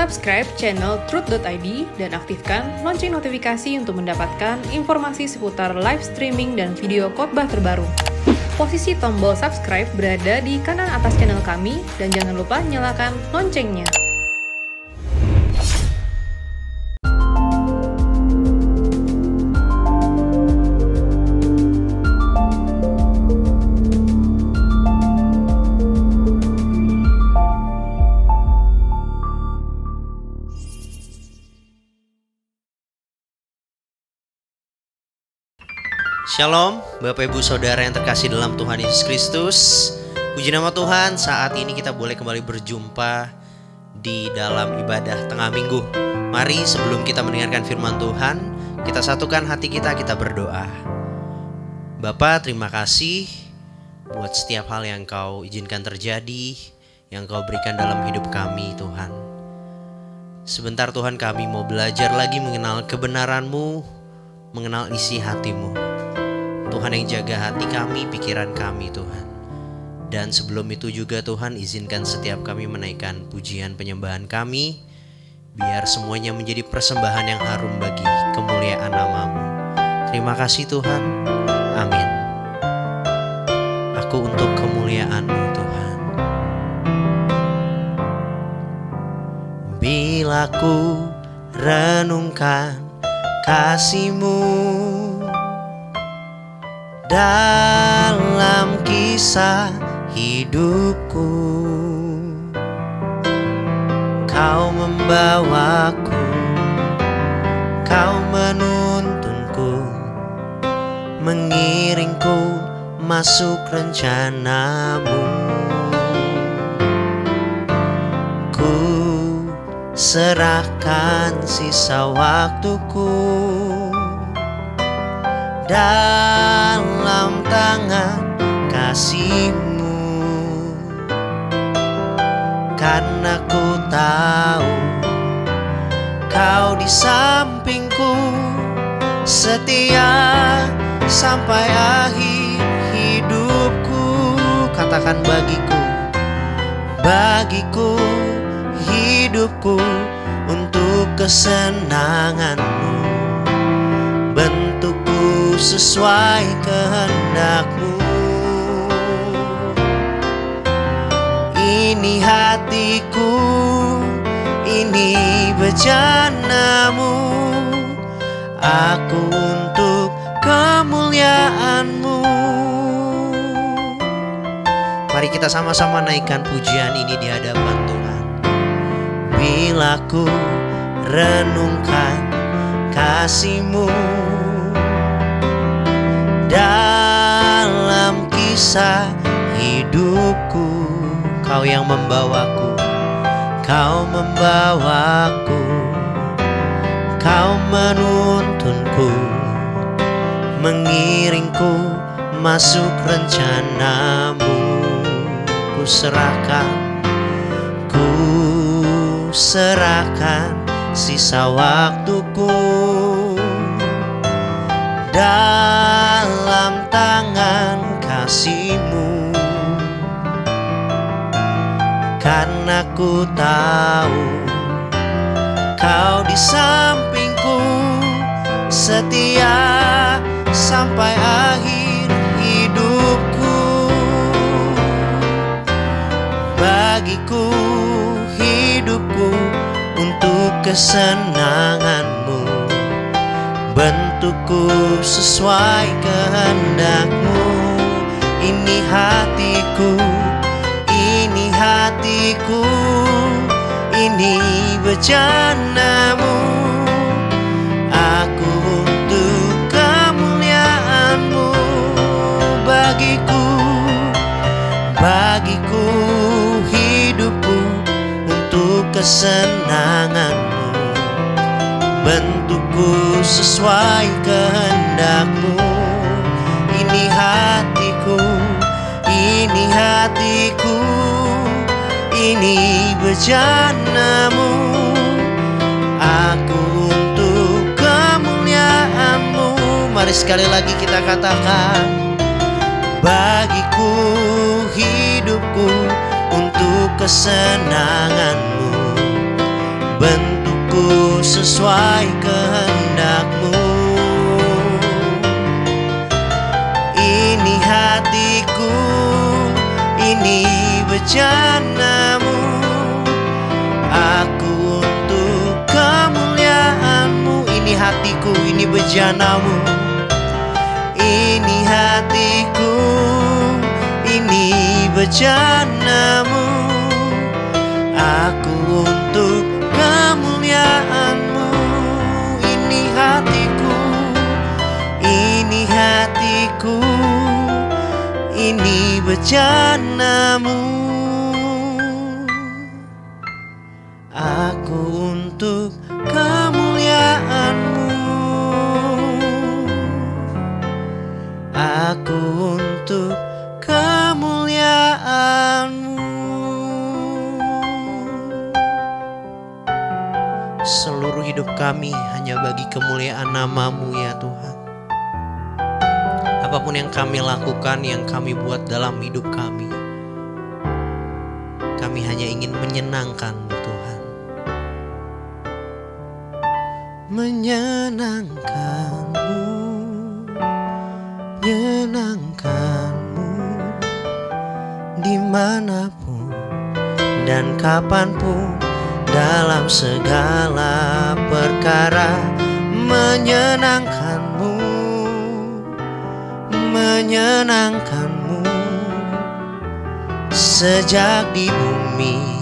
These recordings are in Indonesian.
subscribe channel Truth.id dan aktifkan lonceng notifikasi untuk mendapatkan informasi seputar live streaming dan video khotbah terbaru. Posisi tombol subscribe berada di kanan atas channel kami dan jangan lupa nyalakan loncengnya. Shalom, Bapak Ibu Saudara yang terkasih dalam Tuhan Yesus Kristus. Puji nama Tuhan, saat ini kita boleh kembali berjumpa di dalam ibadah tengah minggu. Mari sebelum kita mendengarkan firman Tuhan, kita satukan hati kita berdoa. Bapa, terima kasih buat setiap hal yang Kau izinkan terjadi, yang Kau berikan dalam hidup kami Tuhan. Sebentar Tuhan, kami mau belajar lagi mengenal kebenaran-Mu, mengenal isi hati-Mu. Tuhan yang jaga hati kami, pikiran kami Tuhan. Dan sebelum itu juga Tuhan, izinkan setiap kami menaikkan pujian penyembahan kami, biar semuanya menjadi persembahan yang harum bagi kemuliaan nama-Mu. Terima kasih Tuhan, amin. Aku untuk kemuliaan-Mu Tuhan. Bila ku renungkan kasih-Mu dalam kisah hidupku, Kau membawaku, Kau menuntunku, mengiringku masuk rencana-Mu. Ku serahkan sisa waktuku dalam tangan kasih-Mu, karena ku tahu Kau di sampingku, setia sampai akhir hidupku. Katakan bagiku hidupku untuk kesenangan-Mu, bentukku sesuai kehendak-Mu. Ini hatiku, ini bejana-Mu, aku untuk kemuliaan-Mu. Mari kita sama-sama naikkan pujian ini di hadapan Tuhan. Bila ku renungkan kasih-Mu dalam kisah hidupku, Kau yang membawaku, Kau menuntunku, mengiringku masuk rencana-Mu. Ku serahkan sisa waktuku dalam tangan kasih-Mu, karena ku tahu Kau di sampingku, setia sampai akhir hidupku. Bagiku hidupku untuk kesenangan-Mu, bentukku sesuai kehendak-Mu. Ini hatiku, ini bejana-Mu, aku untuk kemuliaan-Mu. Bagiku hidupku untuk kesenangan-Mu, bentukku sesuai kehendak-Mu. Ini hatiku, ini bejana-Mu, aku untuk kemuliaan-Mu. Mari sekali lagi kita katakan, bagiku hidupku untuk kesenangan-Mu, sesuai kehendak-Mu. Ini hatiku, ini bejana-Mu, aku untuk kemuliaan-Mu. Ini hatiku, ini bejana-Mu, ini hatiku, ini bejana-Mu, aku untuk kemuliaan-Mu. Ini hatiku, ini hatiku, ini bejana-Mu, aku untuk kemuliaan-Mu, aku untuk kemuliaan-Mu. Seluruh hidup kami hanya bagi kemuliaan nama-Mu ya Tuhan. Apapun yang kami lakukan, yang kami buat dalam hidup kami hanya ingin menyenangkan-Mu Tuhan. Menyenangkan-Mu, menyenangkan-Mu, dimanapun dan kapanpun, dalam segala perkara. Menyenangkan-Mu, menyenangkan-Mu, sejak di bumi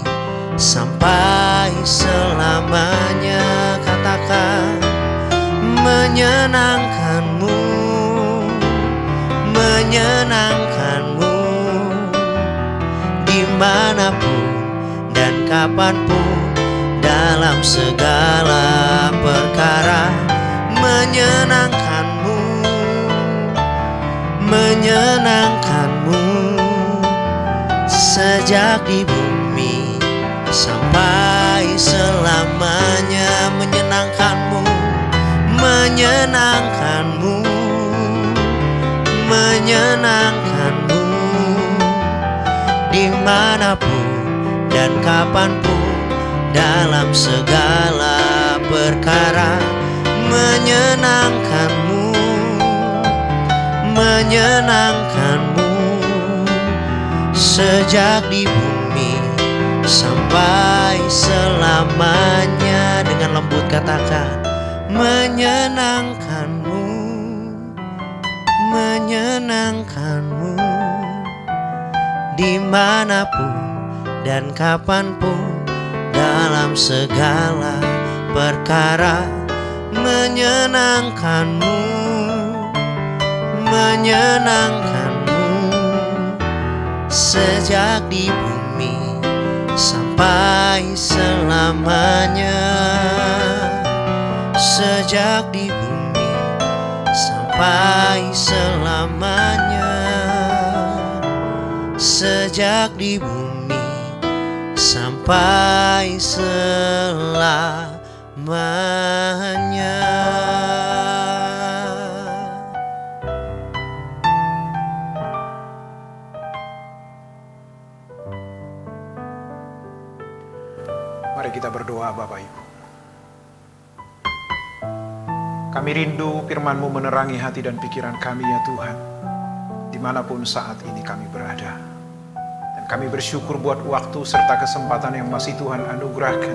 sampai selamanya. Katakan, menyenangkan-Mu, menyenangkan-Mu, dimanapun dan kapanpun, dalam segala perkara. Menyenangkan-Mu, menyenangkan-Mu, sejak di bumi sampai selamanya. Menyenangkan-Mu, menyenangkan-Mu, menyenangkan-Mu, dimanapun dan kapanpun, dalam segala perkara. Menyenangkan-Mu, menyenangkan-Mu, sejak di bumi sampai selamanya. Dengan lembut katakan, menyenangkan-Mu, menyenangkan-Mu, dimanapun dan kapanpun, dalam segala perkara. Menyenangkan-Mu, menyenangkan-Mu, sejak di bumi sampai selamanya. Sejak di bumi sampai selamanya. Sejak di bumi sampai selamanya. Mari kita berdoa Bapak Ibu. Kami rindu firman-Mu menerangi hati dan pikiran kami ya Tuhan, dimanapun saat ini kami berada. Dan kami bersyukur buat waktu serta kesempatan yang masih Tuhan anugerahkan.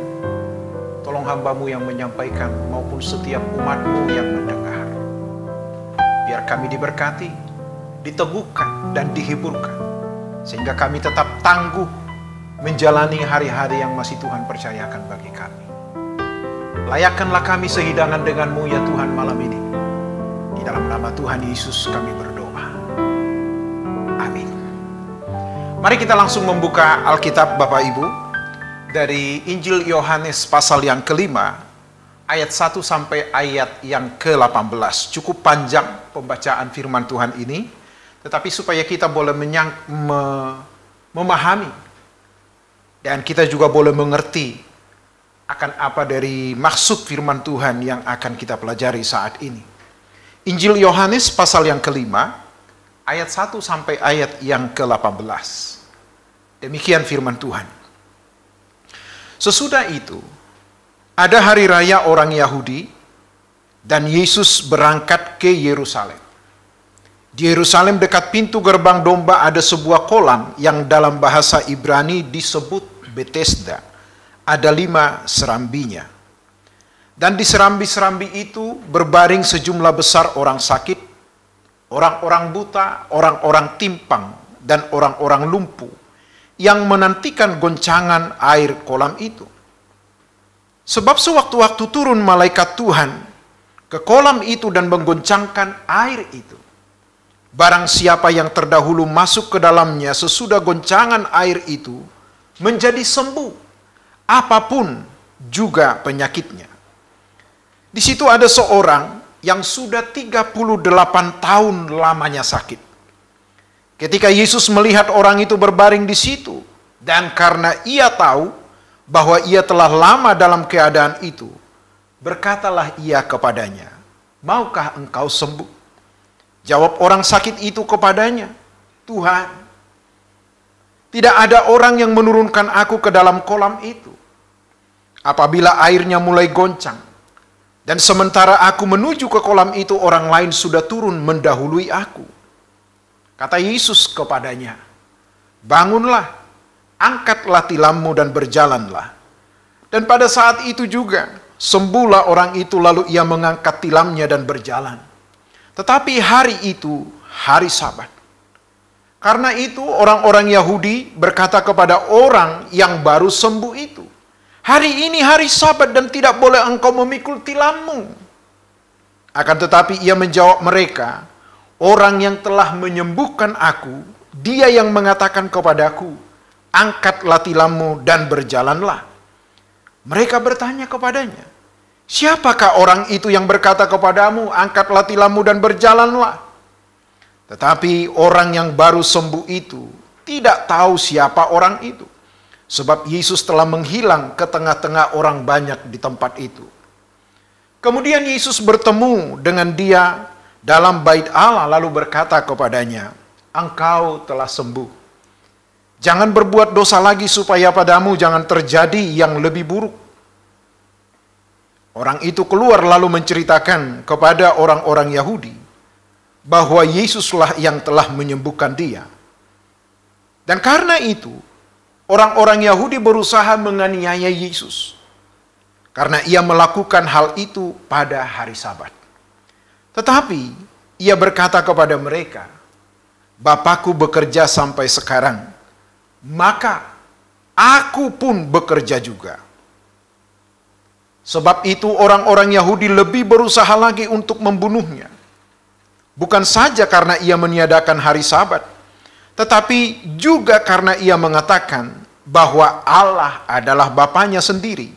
Tolong hamba-Mu yang menyampaikan maupun setiap umat-Mu yang mendengar. Biar kami diberkati, diteguhkan dan dihiburkan, sehingga kami tetap tangguh menjalani hari-hari yang masih Tuhan percayakan bagi kami. Layakkanlah kami sehidangan dengan-Mu ya Tuhan malam ini. Di dalam nama Tuhan Yesus kami berdoa. Amin. Mari kita langsung membuka Alkitab Bapak Ibu dari Injil Yohanes pasal yang kelima, ayat 1 sampai ayat yang ke-18. Cukup panjang pembacaan firman Tuhan ini, tetapi supaya kita boleh memahami dan kita juga boleh mengerti akan apa dari maksud firman Tuhan yang akan kita pelajari saat ini. Injil Yohanes pasal yang kelima, ayat 1 sampai ayat yang ke-18. Demikian firman Tuhan. Sesudah itu, Ada hari raya orang Yahudi dan Yesus berangkat ke Yerusalem. Di Yerusalem dekat pintu gerbang domba ada sebuah kolam yang dalam bahasa Ibrani disebut Bethesda. Ada 5 serambinya. Dan di serambi-serambi itu berbaring sejumlah besar orang sakit, orang-orang buta, orang-orang timpang, dan orang-orang lumpuh yang menantikan goncangan air kolam itu. Sebab sewaktu-waktu turun malaikat Tuhan ke kolam itu dan menggoncangkan air itu. Barang siapa yang terdahulu masuk ke dalamnya sesudah goncangan air itu menjadi sembuh, apapun juga penyakitnya. Di situ ada seorang yang sudah 38 tahun lamanya sakit. Ketika Yesus melihat orang itu berbaring di situ, dan karena ia tahu bahwa ia telah lama dalam keadaan itu, berkatalah ia kepadanya, "Maukah engkau sembuh?" Jawab orang sakit itu kepadanya, "Tuhan, tidak ada orang yang menurunkan aku ke dalam kolam itu apabila airnya mulai goncang. Dan sementara aku menuju ke kolam itu, orang lain sudah turun mendahului aku." Kata Yesus kepadanya, "Bangunlah, angkatlah tilammu dan berjalanlah." Dan pada saat itu juga sembuhlah orang itu, lalu ia mengangkat tilamnya dan berjalan. Tetapi hari itu hari Sabat. Karena itu orang-orang Yahudi berkata kepada orang yang baru sembuh itu, "Hari ini hari Sabat dan tidak boleh engkau memikul tilammu." Akan tetapi ia menjawab mereka, "Orang yang telah menyembuhkan aku, dia yang mengatakan kepadaku, 'Angkatlah tilammu dan berjalanlah.'" Mereka bertanya kepadanya, "Siapakah orang itu yang berkata kepadamu, 'Angkatlah tilammu dan berjalanlah'?" Tetapi orang yang baru sembuh itu tidak tahu siapa orang itu, sebab Yesus telah menghilang ke tengah-tengah orang banyak di tempat itu. Kemudian Yesus bertemu dengan dia dalam bait Allah, lalu berkata kepadanya, "Engkau telah sembuh. Jangan berbuat dosa lagi supaya padamu jangan terjadi yang lebih buruk." Orang itu keluar lalu menceritakan kepada orang-orang Yahudi bahwa Yesuslah yang telah menyembuhkan dia. Dan karena itu, orang-orang Yahudi berusaha menganiaya Yesus karena ia melakukan hal itu pada hari Sabat. Tetapi ia berkata kepada mereka, "Bapakku bekerja sampai sekarang, maka aku pun bekerja juga." Sebab itu orang-orang Yahudi lebih berusaha lagi untuk membunuhnya. Bukan saja karena ia meniadakan hari Sabat, tetapi juga karena ia mengatakan bahwa Allah adalah Bapanya sendiri,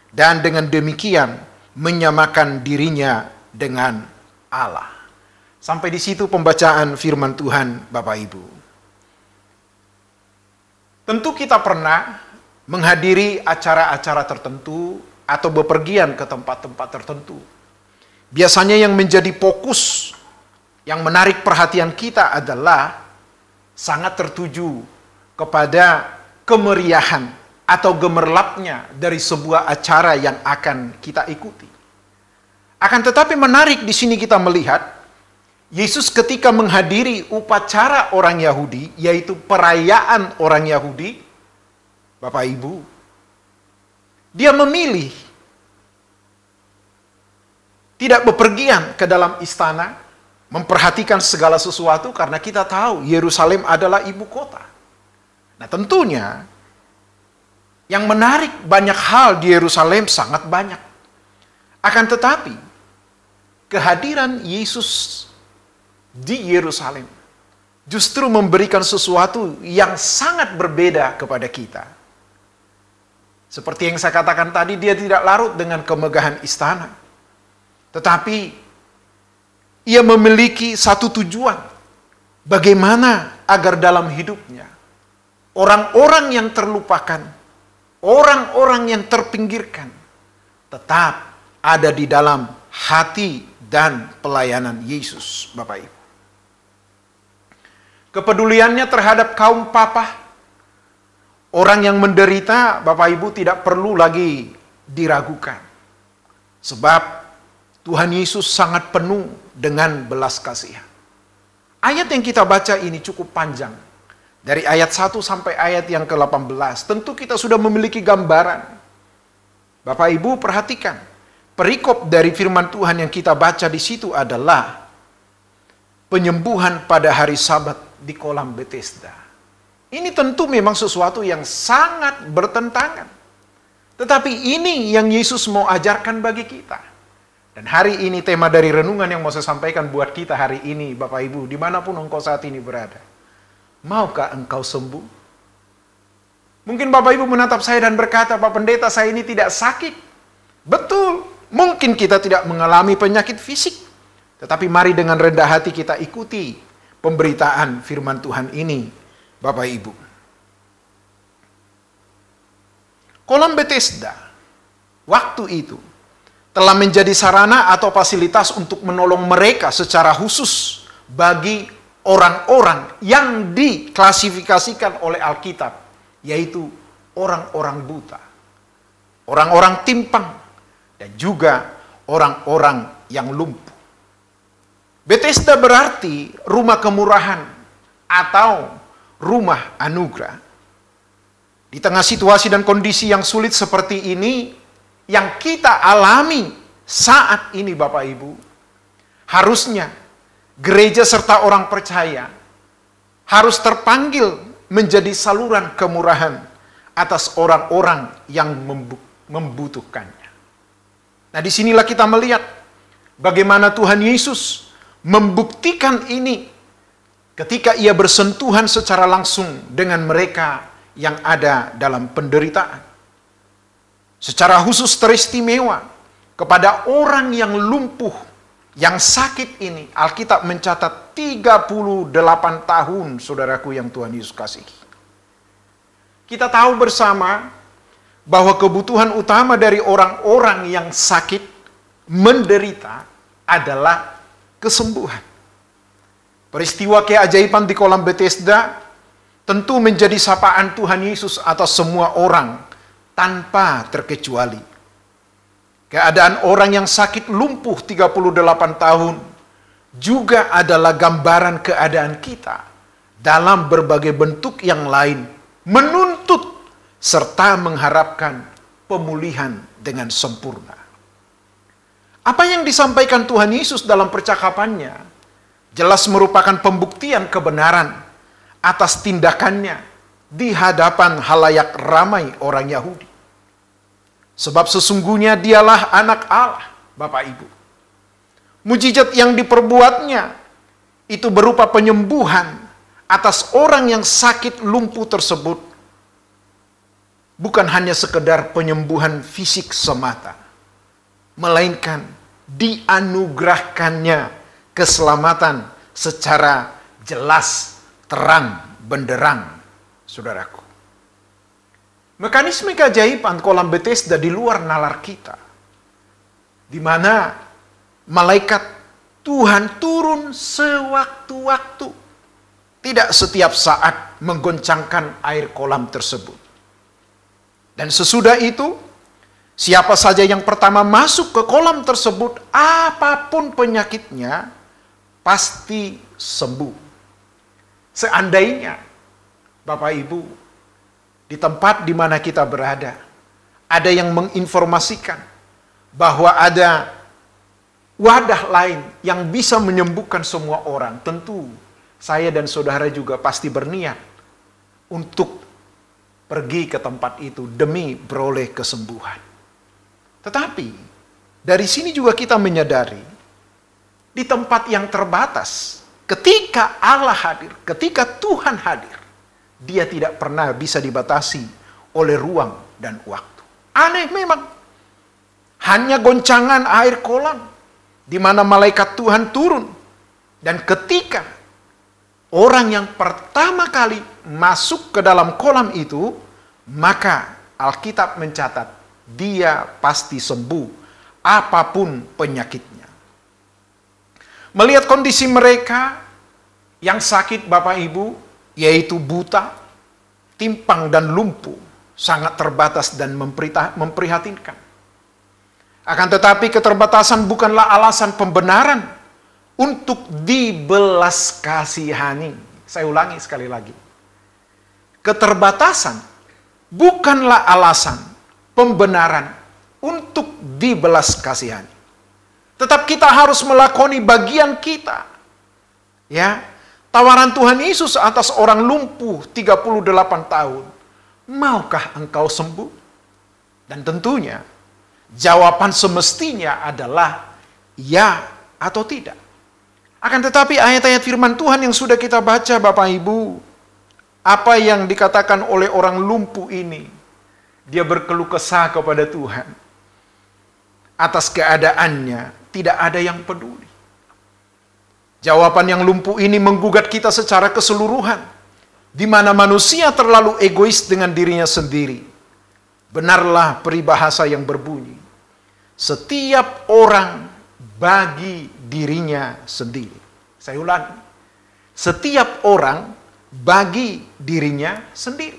dan dengan demikian menyamakan dirinya dengan Allah. Sampai di situ pembacaan firman Tuhan, Bapak Ibu. Tentu kita pernah menghadiri acara-acara tertentu atau bepergian ke tempat-tempat tertentu. Biasanya yang menjadi fokus yang menarik perhatian kita adalah sangat tertuju kepada kemeriahan atau gemerlapnya dari sebuah acara yang akan kita ikuti. Akan tetapi menarik di sini kita melihat Yesus ketika menghadiri upacara orang Yahudi, yaitu perayaan orang Yahudi, Bapak Ibu, dia memilih tidak bepergian ke dalam istana, memperhatikan segala sesuatu, karena kita tahu Yerusalem adalah ibu kota. Nah tentunya, yang menarik banyak hal di Yerusalem sangat banyak. Akan tetapi, kehadiran Yesus di Yerusalem justru memberikan sesuatu yang sangat berbeda kepada kita. Seperti yang saya katakan tadi, dia tidak larut dengan kemegahan istana. Tetapi ia memiliki satu tujuan. Bagaimana agar dalam hidupnya orang-orang yang terlupakan, orang-orang yang terpinggirkan tetap ada di dalam hati dan pelayanan Yesus, Bapak Ibu. Kepeduliannya terhadap kaum papa, orang yang menderita, Bapak Ibu, tidak perlu lagi diragukan. Sebab Tuhan Yesus sangat penuh dengan belas kasihan. Ayat yang kita baca ini cukup panjang. Dari ayat 1 sampai ayat yang ke-18. Tentu kita sudah memiliki gambaran. Bapak Ibu perhatikan. Perikop dari firman Tuhan yang kita baca di situ adalah penyembuhan pada hari Sabat di kolam Bethesda. Ini tentu memang sesuatu yang sangat bertentangan. Tetapi ini yang Yesus mau ajarkan bagi kita. Dan hari ini tema dari renungan yang mau saya sampaikan buat kita hari ini, Bapak Ibu, dimanapun engkau saat ini berada. Maukah engkau sembuh? Mungkin Bapak Ibu menatap saya dan berkata, Pak Pendeta, saya ini tidak sakit. Betul, mungkin kita tidak mengalami penyakit fisik. Tetapi mari dengan rendah hati kita ikuti pemberitaan firman Tuhan ini, Bapak Ibu. Kolam Bethesda, waktu itu, telah menjadi sarana atau fasilitas untuk menolong mereka secara khusus bagi orang-orang yang diklasifikasikan oleh Alkitab, yaitu orang-orang buta, orang-orang timpang, dan juga orang-orang yang lumpuh. Bethesda berarti rumah kemurahan atau rumah anugerah. Di tengah situasi dan kondisi yang sulit seperti ini, yang kita alami saat ini Bapak Ibu, harusnya gereja serta orang percaya harus terpanggil menjadi saluran kemurahan atas orang-orang yang membutuhkannya. Nah, disinilah kita melihat bagaimana Tuhan Yesus membuktikan ini ketika ia bersentuhan secara langsung dengan mereka yang ada dalam penderitaan. Secara khusus teristimewa kepada orang yang lumpuh, yang sakit ini, Alkitab mencatat 38 tahun, saudaraku yang Tuhan Yesus kasihi. Kita tahu bersama bahwa kebutuhan utama dari orang-orang yang sakit, menderita, adalah kesembuhan. Peristiwa keajaiban di kolam Bethesda tentu menjadi sapaan Tuhan Yesus atas semua orang, tanpa terkecuali. Keadaan orang yang sakit lumpuh 38 tahun juga adalah gambaran keadaan kita dalam berbagai bentuk yang lain, menuntut serta mengharapkan pemulihan dengan sempurna. Apa yang disampaikan Tuhan Yesus dalam percakapannya jelas merupakan pembuktian kebenaran atas tindakannya di hadapan halayak ramai orang Yahudi. Sebab sesungguhnya dialah anak Allah, Bapak Ibu. Mujizat yang diperbuatnya itu berupa penyembuhan atas orang yang sakit lumpuh tersebut. Bukan hanya sekedar penyembuhan fisik semata, melainkan dianugerahkannya keselamatan secara jelas, terang, benderang, saudaraku. Mekanisme keajaiban kolam Bethesda di luar nalar kita, di mana malaikat Tuhan turun sewaktu-waktu, tidak setiap saat menggoncangkan air kolam tersebut. Dan sesudah itu, siapa saja yang pertama masuk ke kolam tersebut, apapun penyakitnya, pasti sembuh. Seandainya, Bapak Ibu, di tempat di mana kita berada, ada yang menginformasikan bahwa ada wadah lain yang bisa menyembuhkan semua orang, tentu saya dan saudara juga pasti berniat untuk pergi ke tempat itu demi beroleh kesembuhan. Tetapi dari sini juga kita menyadari, di tempat yang terbatas, ketika Allah hadir, ketika Tuhan hadir, Dia tidak pernah bisa dibatasi oleh ruang dan waktu. Aneh memang. Hanya goncangan air kolam di mana malaikat Tuhan turun. Dan ketika orang yang pertama kali masuk ke dalam kolam itu, maka Alkitab mencatat dia pasti sembuh apapun penyakitnya. Melihat kondisi mereka yang sakit, Bapak Ibu, yaitu buta, timpang dan lumpuh, sangat terbatas dan memprihatinkan. Akan tetapi keterbatasan bukanlah alasan pembenaran untuk dibelas kasihani. Saya ulangi sekali lagi. Keterbatasan bukanlah alasan pembenaran untuk dibelas kasihani. Tetap kita harus melakoni bagian kita. Ya, tawaran Tuhan Yesus atas orang lumpuh 38 tahun. Maukah engkau sembuh? Dan tentunya jawaban semestinya adalah ya atau tidak. Akan tetapi ayat-ayat firman Tuhan yang sudah kita baca Bapak Ibu, apa yang dikatakan oleh orang lumpuh ini, dia berkeluh kesah kepada Tuhan. Atas keadaannya tidak ada yang peduli. Jawaban yang lumpuh ini menggugat kita secara keseluruhan, di mana manusia terlalu egois dengan dirinya sendiri. Benarlah peribahasa yang berbunyi, setiap orang bagi dirinya sendiri. Saya ulangi, setiap orang bagi dirinya sendiri.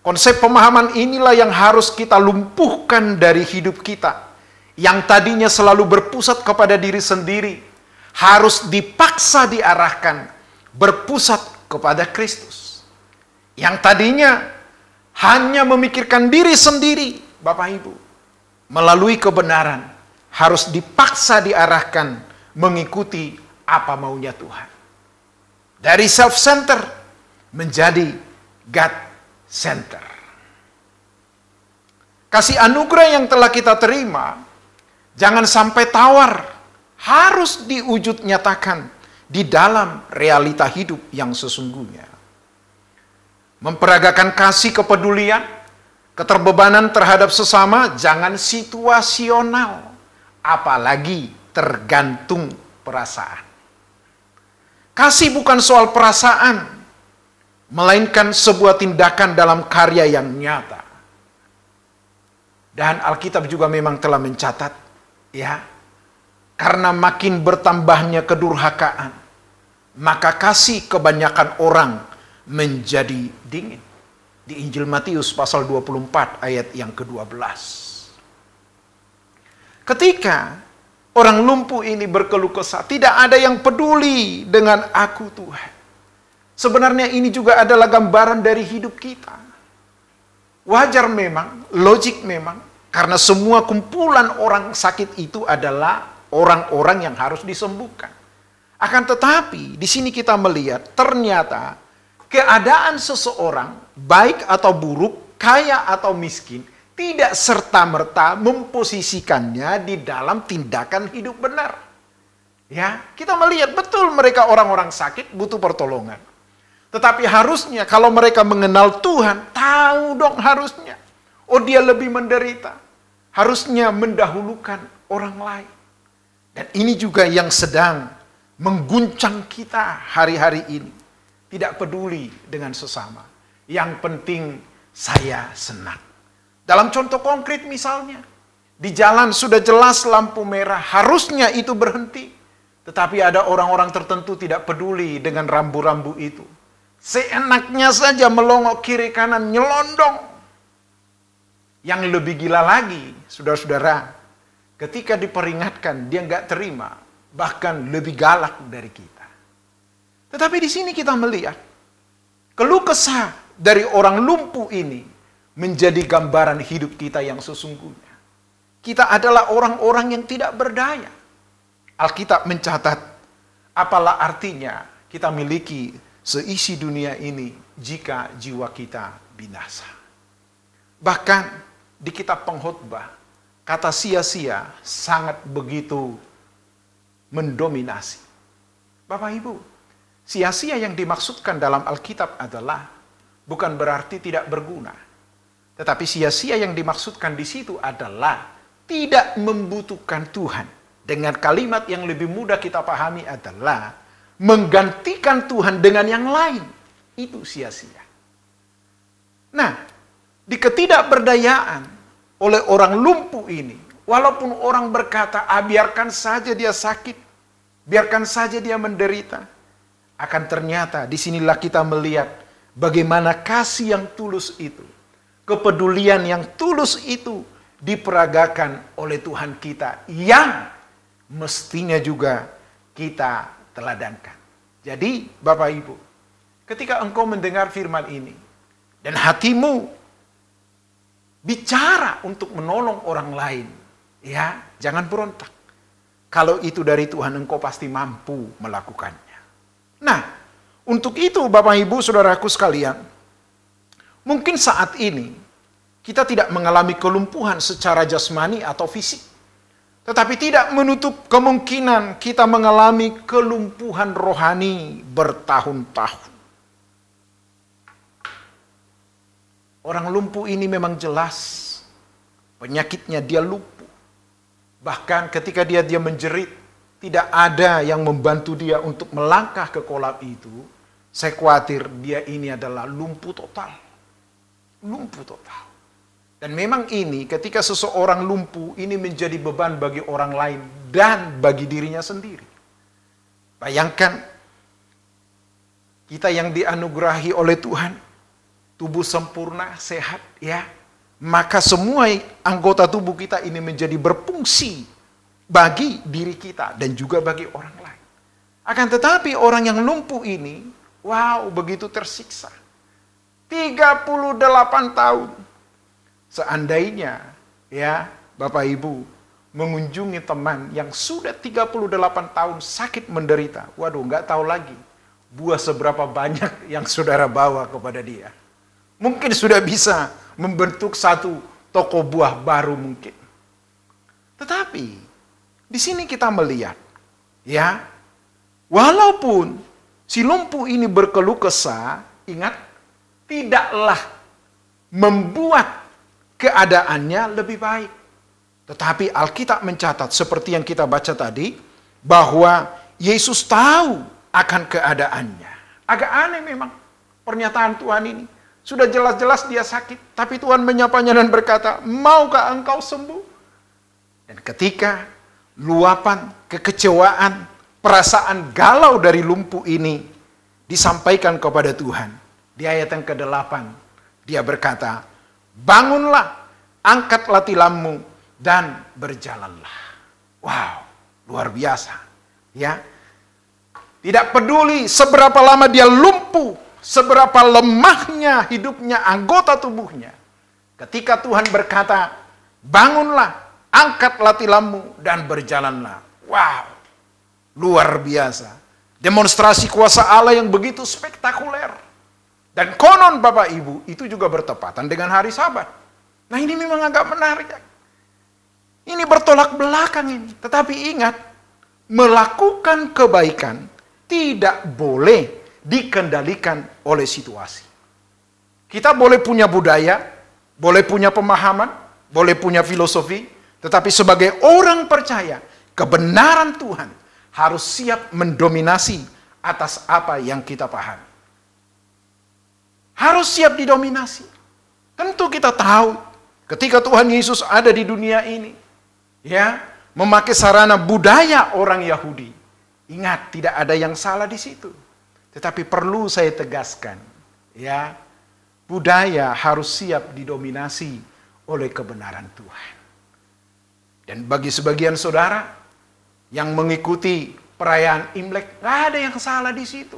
Konsep pemahaman inilah yang harus kita lumpuhkan dari hidup kita, yang tadinya selalu berpusat kepada diri sendiri, harus dipaksa diarahkan berpusat kepada Kristus. Yang tadinya hanya memikirkan diri sendiri, Bapak Ibu, melalui kebenaran harus dipaksa diarahkan mengikuti apa maunya Tuhan. Dari self-center menjadi God-center. Kasih anugerah yang telah kita terima jangan sampai tawar, harus diwujud nyatakan di dalam realita hidup yang sesungguhnya. Memperagakan kasih, kepedulian, keterbebanan terhadap sesama jangan situasional, apalagi tergantung perasaan. Kasih bukan soal perasaan, melainkan sebuah tindakan dalam karya yang nyata. Dan Alkitab juga memang telah mencatat, ya, karena makin bertambahnya kedurhakaan, maka kasih kebanyakan orang menjadi dingin. Di Injil Matius pasal 24 ayat yang ke-12. Ketika orang lumpuh ini berkeluh kesah, tidak ada yang peduli dengan aku Tuhan. Sebenarnya ini juga adalah gambaran dari hidup kita. Wajar memang, logik memang, karena semua kumpulan orang sakit itu adalah orang-orang yang harus disembuhkan. Akan tetapi, di sini kita melihat ternyata keadaan seseorang, baik atau buruk, kaya atau miskin, tidak serta-merta memposisikannya di dalam tindakan hidup benar. Ya, kita melihat betul mereka orang-orang sakit butuh pertolongan. Tetapi harusnya kalau mereka mengenal Tuhan, tahu dong harusnya. Oh, dia lebih menderita. Harusnya mendahulukan orang lain. Dan ini juga yang sedang mengguncang kita hari-hari ini. Tidak peduli dengan sesama. Yang penting saya senang. Dalam contoh konkret misalnya, di jalan sudah jelas lampu merah, harusnya itu berhenti. Tetapi ada orang-orang tertentu tidak peduli dengan rambu-rambu itu. Seenaknya saja melongok kiri kanan, nyelondong. Yang lebih gila lagi, saudara-saudara, ketika diperingatkan dia nggak terima, bahkan lebih galak dari kita. Tetapi di sini kita melihat keluh kesah dari orang lumpuh ini menjadi gambaran hidup kita yang sesungguhnya. Kita adalah orang-orang yang tidak berdaya. Alkitab mencatat, apalah artinya kita miliki seisi dunia ini jika jiwa kita binasa. Bahkan di kitab Pengkhotbah, kata sia-sia sangat begitu mendominasi. Bapak Ibu, sia-sia yang dimaksudkan dalam Alkitab adalah bukan berarti tidak berguna. Tetapi sia-sia yang dimaksudkan di situ adalah tidak membutuhkan Tuhan. Dengan kalimat yang lebih mudah kita pahami adalah menggantikan Tuhan dengan yang lain. Itu sia-sia. Nah, di ketidakberdayaan oleh orang lumpuh ini, walaupun orang berkata, biarkan saja dia sakit, biarkan saja dia menderita, akan ternyata disinilah kita melihat bagaimana kasih yang tulus itu, kepedulian yang tulus itu diperagakan oleh Tuhan kita yang mestinya juga kita teladankan. Jadi Bapak Ibu, ketika engkau mendengar firman ini dan hatimu bicara untuk menolong orang lain, ya, jangan berontak. Kalau itu dari Tuhan, engkau pasti mampu melakukannya. Nah, untuk itu Bapak Ibu Saudaraku sekalian, mungkin saat ini kita tidak mengalami kelumpuhan secara jasmani atau fisik, tetapi tidak menutup kemungkinan kita mengalami kelumpuhan rohani bertahun-tahun. Orang lumpuh ini memang jelas penyakitnya, dia lumpuh. Bahkan ketika dia menjerit, tidak ada yang membantu dia untuk melangkah ke kolam itu. Saya khawatir dia ini adalah lumpuh total. Lumpuh total. Dan memang ini ketika seseorang lumpuh, ini menjadi beban bagi orang lain dan bagi dirinya sendiri. Bayangkan kita yang dianugerahi oleh Tuhan, tubuh sempurna, sehat, ya. Maka semua anggota tubuh kita ini menjadi berfungsi bagi diri kita dan juga bagi orang lain. Akan tetapi orang yang lumpuh ini, wow, begitu tersiksa. 38 tahun. Seandainya, ya, Bapak Ibu, mengunjungi teman yang sudah 38 tahun sakit menderita. Waduh, nggak tahu lagi buah seberapa banyak yang saudara bawa kepada dia. Mungkin sudah bisa membentuk satu toko buah baru mungkin. Tetapi di sini kita melihat, ya, walaupun si lumpuh ini berkeluh kesah, ingat, tidaklah membuat keadaannya lebih baik. Tetapi Alkitab mencatat seperti yang kita baca tadi, bahwa Yesus tahu akan keadaannya. Agak aneh memang pernyataan Tuhan ini. Sudah jelas-jelas dia sakit, tapi Tuhan menyapanya dan berkata, maukah engkau sembuh? Dan ketika luapan, kekecewaan, perasaan galau dari lumpuh ini disampaikan kepada Tuhan, di ayat yang ke-8, dia berkata, bangunlah, angkatlah tilammu, dan berjalanlah. Wow, luar biasa. Ya, tidak peduli seberapa lama dia lumpuh, seberapa lemahnya hidupnya, anggota tubuhnya. Ketika Tuhan berkata, bangunlah, angkatlah tilammu, dan berjalanlah. Wow, luar biasa. Demonstrasi kuasa Allah yang begitu spektakuler. Dan konon Bapak Ibu, itu juga bertepatan dengan hari Sabat. Nah ini memang agak menarik. Ini bertolak belakang ini. Tetapi ingat, melakukan kebaikan tidak boleh dikendalikan oleh situasi. Kita boleh punya budaya, boleh punya pemahaman, boleh punya filosofi, tetapi sebagai orang percaya, kebenaran Tuhan harus siap mendominasi atas apa yang kita pahami. Harus siap didominasi. Tentu kita tahu, ketika Tuhan Yesus ada di dunia ini, ya, memakai sarana budaya orang Yahudi. Ingat, tidak ada yang salah di situ. Tetapi perlu saya tegaskan, ya, budaya harus siap didominasi oleh kebenaran Tuhan. Dan bagi sebagian saudara yang mengikuti perayaan Imlek, nggak ada yang salah di situ.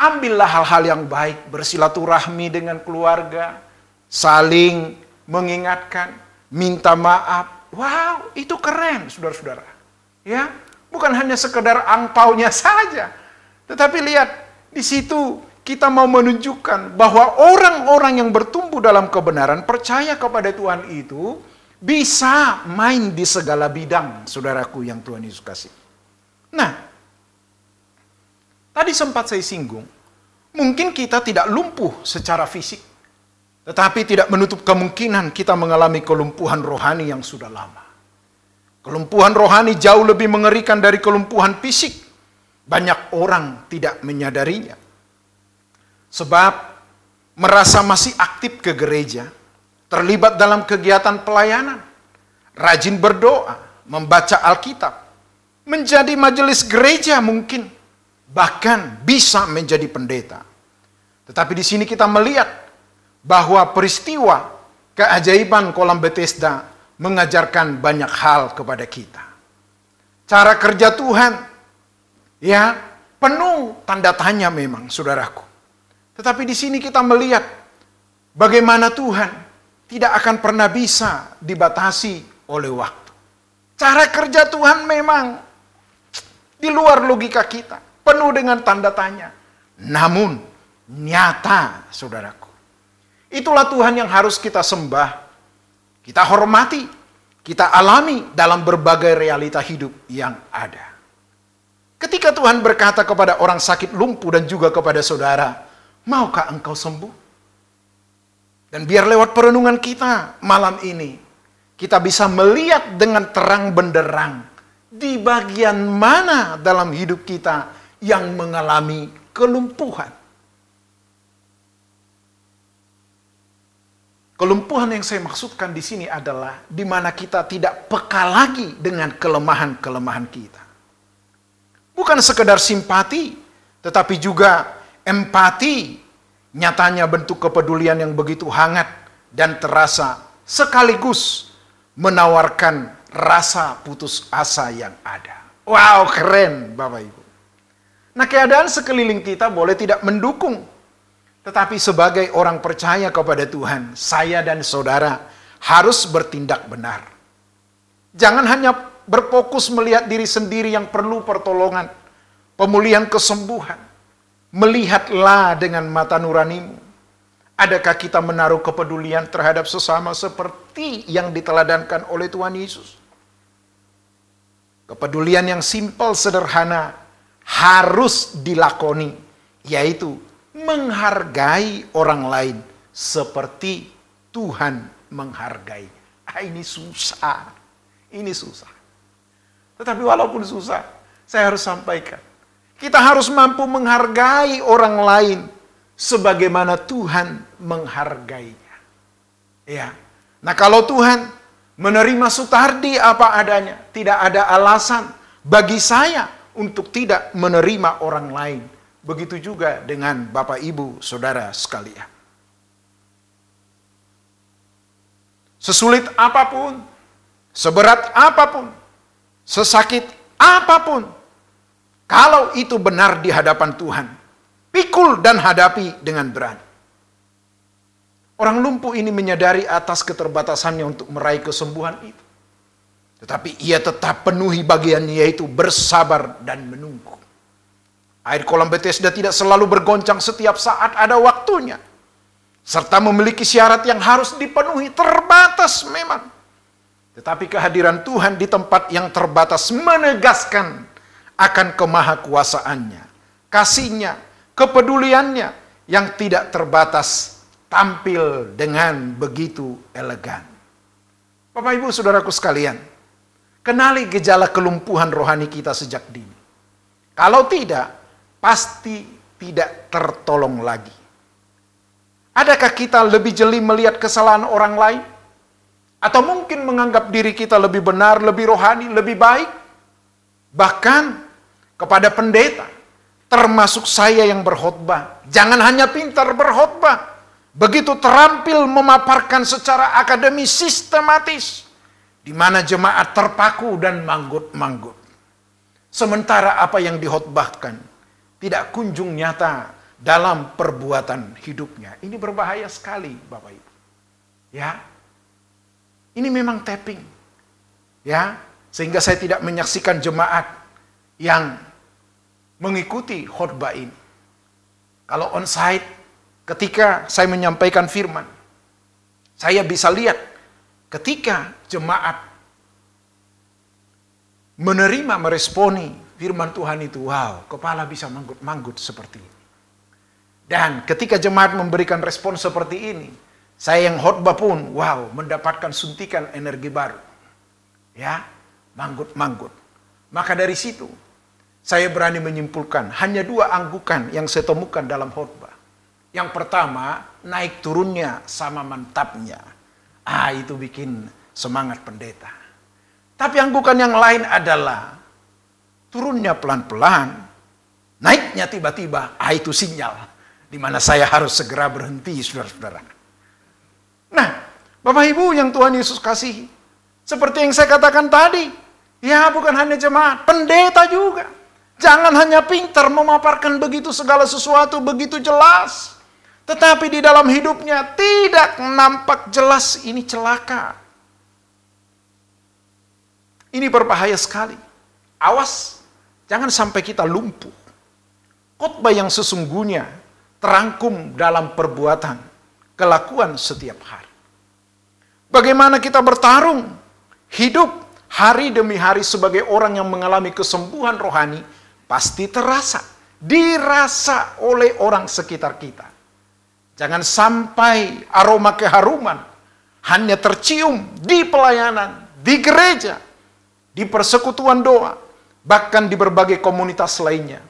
Ambillah hal-hal yang baik, bersilaturahmi dengan keluarga, saling mengingatkan, minta maaf. Wow, itu keren, saudara-saudara. Ya, bukan hanya sekedar angpaunya saja. Tetapi lihat, di situ kita mau menunjukkan bahwa orang-orang yang bertumbuh dalam kebenaran, percaya kepada Tuhan itu, bisa main di segala bidang, saudaraku yang Tuhan Yesus kasih. Nah, tadi sempat saya singgung, mungkin kita tidak lumpuh secara fisik, tetapi tidak menutup kemungkinan kita mengalami kelumpuhan rohani yang sudah lama. Kelumpuhan rohani jauh lebih mengerikan dari kelumpuhan fisik. Banyak orang tidak menyadarinya. Sebab merasa masih aktif ke gereja, terlibat dalam kegiatan pelayanan, rajin berdoa, membaca Alkitab, menjadi majelis gereja mungkin, bahkan bisa menjadi pendeta. Tetapi di sini kita melihat bahwa peristiwa keajaiban kolam Bethesda mengajarkan banyak hal kepada kita. Cara kerja Tuhan, ya, penuh tanda tanya memang, saudaraku. Tetapi di sini kita melihat bagaimana Tuhan tidak akan pernah bisa dibatasi oleh waktu. Cara kerja Tuhan memang di luar logika kita, penuh dengan tanda tanya. Namun nyata, saudaraku. Itulah Tuhan yang harus kita sembah, kita hormati, kita alami dalam berbagai realita hidup yang ada. Ketika Tuhan berkata kepada orang sakit lumpuh dan juga kepada saudara, maukah engkau sembuh? Dan biar lewat perenungan kita malam ini, kita bisa melihat dengan terang benderang di bagian mana dalam hidup kita yang mengalami kelumpuhan. Kelumpuhan yang saya maksudkan di sini adalah di mana kita tidak peka lagi dengan kelemahan-kelemahan kita. Bukan sekedar simpati, tetapi juga empati. Nyatanya bentuk kepedulian yang begitu hangat dan terasa sekaligus menawarkan rasa putus asa yang ada. Wow, keren Bapak Ibu. Nah, keadaan sekeliling kita boleh tidak mendukung. Tetapi sebagai orang percaya kepada Tuhan, saya dan saudara harus bertindak benar. Jangan hanya berfokus melihat diri sendiri yang perlu pertolongan, pemulihan kesembuhan. Melihatlah dengan mata nuranimu. Adakah kita menaruh kepedulian terhadap sesama seperti yang diteladankan oleh Tuhan Yesus? Kepedulian yang simpel, sederhana, harus dilakoni, yaitu menghargai orang lain seperti Tuhan menghargai. Ini susah. Ini susah. Tetapi walaupun susah, saya harus sampaikan. Kita harus mampu menghargai orang lain sebagaimana Tuhan menghargainya. Ya. Nah, kalau Tuhan menerima Sutardi apa adanya, tidak ada alasan bagi saya untuk tidak menerima orang lain. Begitu juga dengan Bapak Ibu Saudara sekalian. Sesulit apapun, seberat apapun, sesakit apapun, kalau itu benar di hadapan Tuhan, pikul dan hadapi dengan berani. Orang lumpuh ini menyadari atas keterbatasannya untuk meraih kesembuhan itu. Tetapi ia tetap penuhi bagiannya, yaitu bersabar dan menunggu. Air kolam Bethesda tidak selalu bergoncang setiap saat, ada waktunya. Serta memiliki syarat yang harus dipenuhi, terbatas memang. Tetapi kehadiran Tuhan di tempat yang terbatas menegaskan akan kemahakuasaannya, kasihnya, kepeduliannya yang tidak terbatas tampil dengan begitu elegan. Bapak Ibu Saudaraku sekalian, kenali gejala kelumpuhan rohani kita sejak dini. Kalau tidak, pasti tidak tertolong lagi. Adakah kita lebih jeli melihat kesalahan orang lain? Atau mungkin menganggap diri kita lebih benar, lebih rohani, lebih baik? Bahkan kepada pendeta, termasuk saya yang berkhotbah, jangan hanya pintar berkhotbah, begitu terampil memaparkan secara akademis sistematis, di mana jemaat terpaku dan manggut-manggut. Sementara apa yang dikhotbahkan tidak kunjung nyata dalam perbuatan hidupnya. Ini berbahaya sekali, Bapak Ibu. Ya, ini memang tapping. Ya, sehingga saya tidak menyaksikan jemaat yang mengikuti khotbah ini. Kalau on-site, ketika saya menyampaikan firman, saya bisa lihat ketika jemaat menerima, meresponi firman Tuhan itu, wow, kepala bisa manggut-manggut seperti ini. Dan ketika jemaat memberikan respon seperti ini, saya yang khotbah pun, wow, mendapatkan suntikan energi baru. Ya, manggut-manggut. Maka dari situ, saya berani menyimpulkan, hanya dua anggukan yang saya temukan dalam khotbah. Yang pertama, naik turunnya sama mantapnya. Itu bikin semangat pendeta. Tapi anggukan yang lain adalah turunnya pelan-pelan, naiknya tiba-tiba. Itu sinyal di mana saya harus segera berhenti, saudara-saudara. Nah, Bapak Ibu yang Tuhan Yesus kasihi. Seperti yang saya katakan tadi. Ya, bukan hanya jemaat, pendeta juga. Jangan hanya pintar memaparkan begitu segala sesuatu begitu jelas. Tetapi di dalam hidupnya tidak nampak jelas, ini celaka. Ini berbahaya sekali. Awas, jangan sampai kita lumpuh. Khotbah yang sesungguhnya terangkum dalam perbuatan, kelakuan setiap hari. Bagaimana kita bertarung, hidup hari demi hari sebagai orang yang mengalami kesembuhan rohani, pasti dirasa oleh orang sekitar kita. Jangan sampai aroma keharuman hanya tercium di pelayanan, di gereja, di persekutuan doa, bahkan di berbagai komunitas lainnya.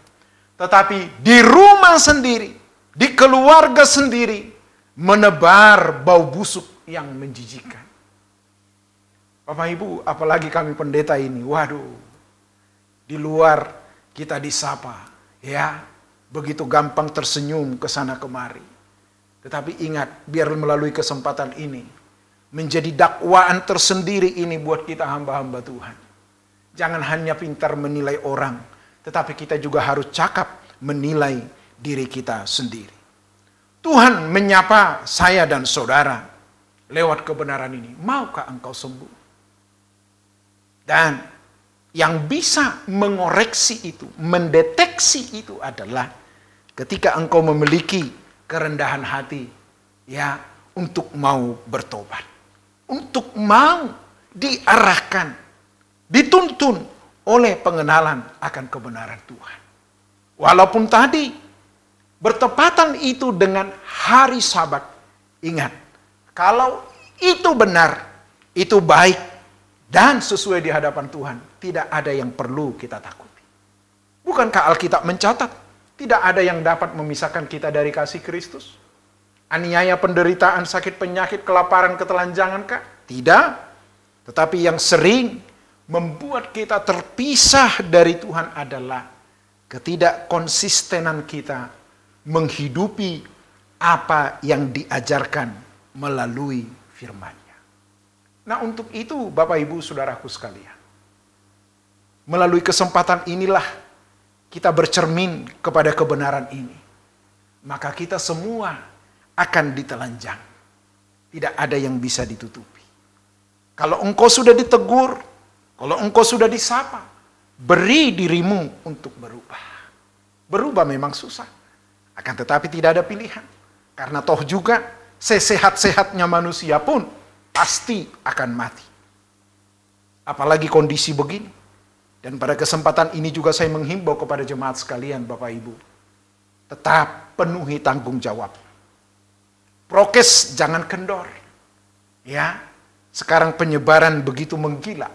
Tetapi di rumah sendiri, di keluarga sendiri, menebar bau busuk yang menjijikkan. Bapak Ibu, apalagi kami pendeta ini, waduh, di luar kita disapa, ya, begitu gampang tersenyum ke sana kemari. Tetapi ingat, biar melalui kesempatan ini, menjadi dakwaan tersendiri ini buat kita hamba-hamba Tuhan. Jangan hanya pintar menilai orang, tetapi kita juga harus cakap menilai diri kita sendiri. Tuhan menyapa saya dan saudara lewat kebenaran ini. Maukah engkau sembuh? Dan yang bisa mengoreksi itu, mendeteksi itu adalah ketika engkau memiliki kerendahan hati, ya, untuk mau bertobat, untuk mau diarahkan, dituntun oleh pengenalan akan kebenaran Tuhan. Walaupun tadi bertepatan itu dengan hari Sabat, ingat, kalau itu benar, itu baik, dan sesuai di hadapan Tuhan, tidak ada yang perlu kita takuti. Bukankah Alkitab mencatat, tidak ada yang dapat memisahkan kita dari kasih Kristus? Aniaya, penderitaan, sakit, penyakit, kelaparan, ketelanjangan kah? Tidak. Tetapi yang sering membuat kita terpisah dari Tuhan adalah ketidakkonsistenan kita menghidupi apa yang diajarkan melalui firman-Nya. Nah, untuk itu Bapak Ibu Saudaraku sekalian, melalui kesempatan inilah kita bercermin kepada kebenaran ini. Maka kita semua akan ditelanjang. Tidak ada yang bisa ditutupi. Kalau engkau sudah ditegur, kalau engkau sudah disapa, beri dirimu untuk berubah. Berubah memang susah. Akan tetapi tidak ada pilihan. Karena toh juga sesehat-sehatnya manusia pun pasti akan mati. Apalagi kondisi begini. Dan pada kesempatan ini juga saya menghimbau kepada jemaat sekalian, Bapak Ibu. Tetap penuhi tanggung jawab. Prokes jangan kendor. Ya, sekarang penyebaran begitu menggila.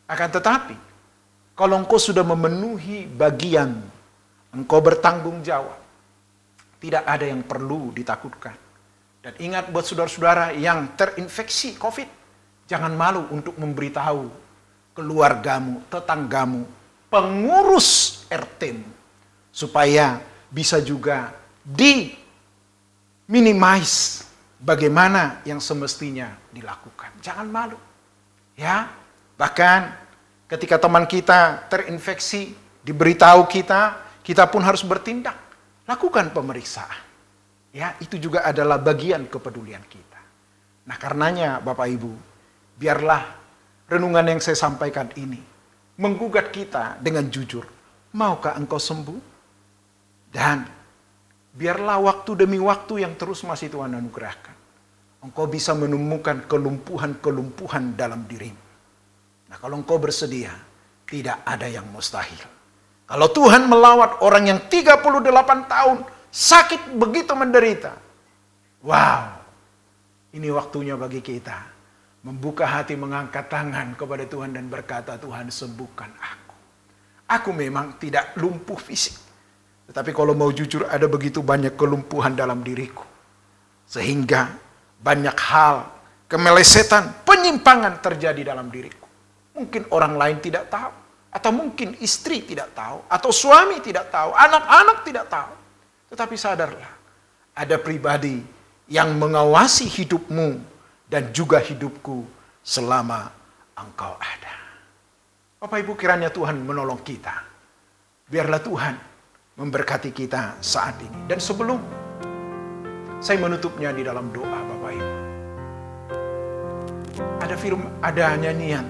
Akan tetapi, kalau engkau sudah memenuhi bagian, engkau bertanggung jawab. Tidak ada yang perlu ditakutkan. Dan ingat buat saudara-saudara yang terinfeksi COVID, jangan malu untuk memberitahu keluargamu, tetanggamu, pengurus RT-mu, supaya bisa juga minimize bagaimana yang semestinya dilakukan. Jangan malu. Ya, bahkan ketika teman kita terinfeksi, diberitahu kita pun harus bertindak. Lakukan pemeriksaan. Ya, itu juga adalah bagian kepedulian kita. Nah, karenanya Bapak Ibu, biarlah renungan yang saya sampaikan ini menggugat kita dengan jujur. Maukah engkau sembuh? Dan biarlah waktu demi waktu yang terus masih Tuhan anugerahkan, engkau bisa menemukan kelumpuhan-kelumpuhan dalam dirimu. Nah, kalau engkau bersedia, tidak ada yang mustahil. Kalau Tuhan melawat orang yang 38 tahun sakit begitu menderita, wow, ini waktunya bagi kita membuka hati, mengangkat tangan kepada Tuhan dan berkata, Tuhan sembuhkan aku. Aku memang tidak lumpuh fisik, tetapi kalau mau jujur ada begitu banyak kelumpuhan dalam diriku. Sehingga banyak hal, kemelesetan, penyimpangan terjadi dalam diriku. Mungkin orang lain tidak tahu. Atau mungkin istri tidak tahu. Atau suami tidak tahu. Anak-anak tidak tahu. Tetapi sadarlah, ada pribadi yang mengawasi hidupmu dan juga hidupku selama Engkau ada. Bapak Ibu, kiranya Tuhan menolong kita. Biarlah Tuhan memberkati kita saat ini. Dan sebelum saya menutupnya di dalam doa, Bapak Ibu, ada nyanyian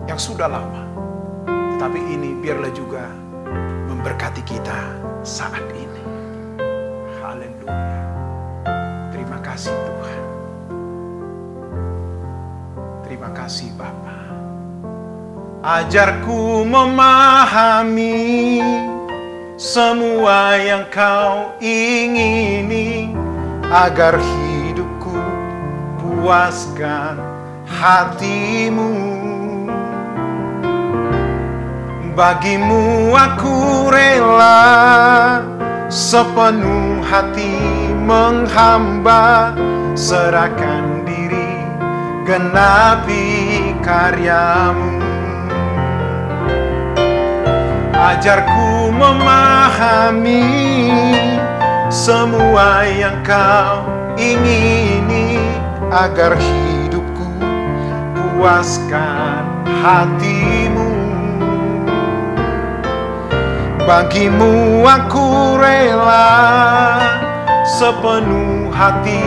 yang sudah lama, tetapi ini biarlah juga memberkati kita saat ini. Haleluya. Terima kasih Tuhan. Terima kasih Bapa. Ajarku memahami semua yang Kau ingini, agar hidupku puaskan hatimu. Bagimu aku rela sepenuh hati menghamba, serahkan diri genapi karyamu. Ajarku memahami semua yang Kau ingini, agar hidupku puaskan hatimu. Bagimu aku rela sepenuh hati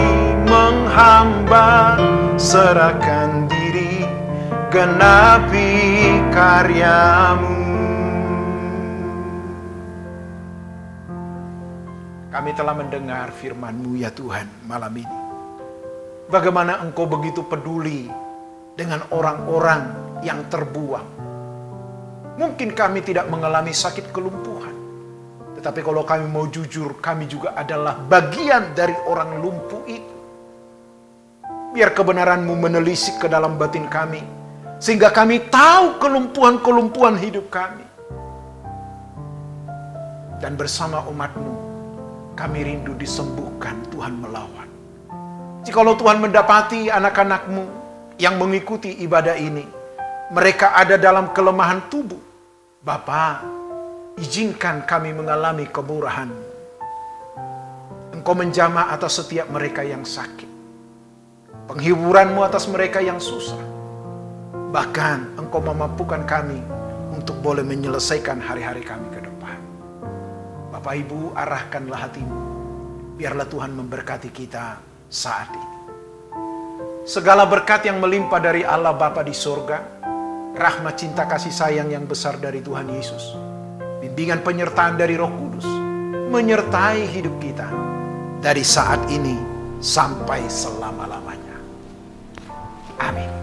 menghamba, serahkan diri genapi karyamu. Kami telah mendengar firman-Mu ya Tuhan malam ini. Bagaimana Engkau begitu peduli dengan orang-orang yang terbuang. Mungkin kami tidak mengalami sakit kelumpuhan. Tetapi kalau kami mau jujur, kami juga adalah bagian dari orang lumpuh itu. Biar kebenaran-Mu menelisik ke dalam batin kami, sehingga kami tahu kelumpuhan-kelumpuhan hidup kami. Dan bersama umat-Mu, kami rindu disembuhkan, Tuhan melawan. Jikalau Tuhan mendapati anak-anak-Mu yang mengikuti ibadah ini, mereka ada dalam kelemahan tubuh, Bapa, izinkan kami mengalami kemurahan. Engkau menjamah atas setiap mereka yang sakit, penghiburan-Mu atas mereka yang susah. Bahkan Engkau memampukan kami untuk boleh menyelesaikan hari-hari kami ke depan. Bapak Ibu, arahkanlah hatimu. Biarlah Tuhan memberkati kita saat ini. Segala berkat yang melimpah dari Allah Bapa di sorga, rahmat cinta kasih sayang yang besar dari Tuhan Yesus, bimbingan penyertaan dari Roh Kudus, menyertai hidup kita dari saat ini sampai selama-lamanya. Amin.